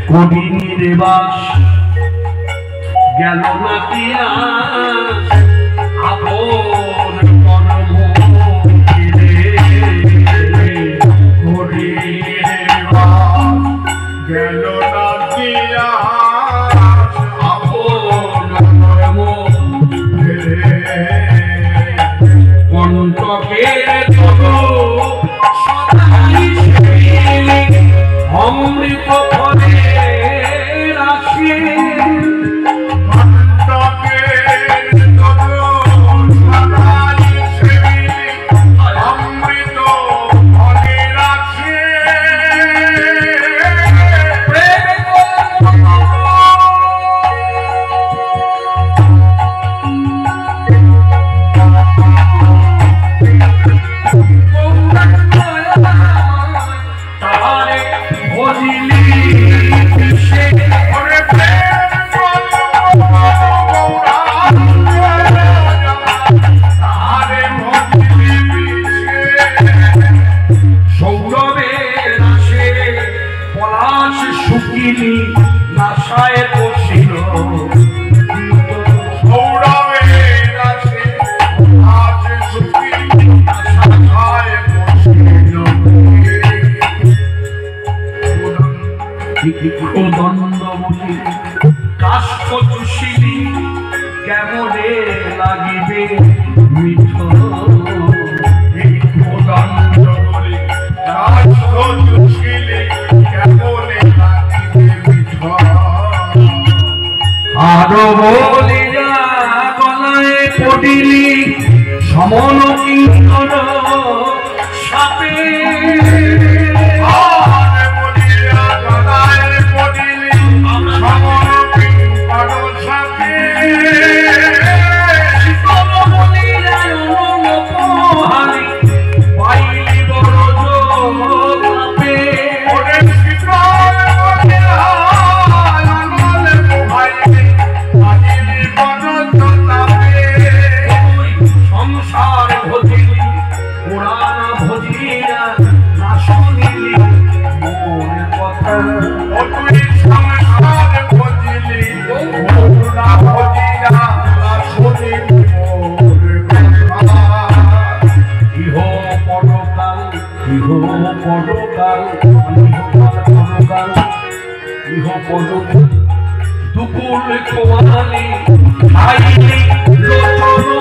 কবিনীর বাস গেল না কি আপন কর্ম কবিনীর বাস গেল না কি আপন কর্ম কণ্ঠকের অমৃত ফলে রাশি অমৃত ফলে রাশি শুকিনি নাশায় বসিল সৌরভের আছে আজ শুকিনি নাশায় বসিল দণ্ডমুখী কাষ্ঠ চুষিলি কেমনে লাগিবে মিঠ দণ্ডমুখী কাষ্ঠ চুষিলি কেমনে আরো বলিয়া গলায় পড়িলি সমন কিঙ্কর সাপে বলিয়া গলায় পড়িলি সমন কিঙ্কর সাপে শীতল বলিয়া অনুপহারি পাইলি বড় জোপে সংসার ভজিলি পুরাণ ভজিয়া না শুনিলি মোর কথা সংসার ভজিলি পুরাণ ভজিয়া না শুনিলি মোর কথা ইহ পরকাল ইহ পরকাল দুপুর কোয়ালি খাইলি লোচন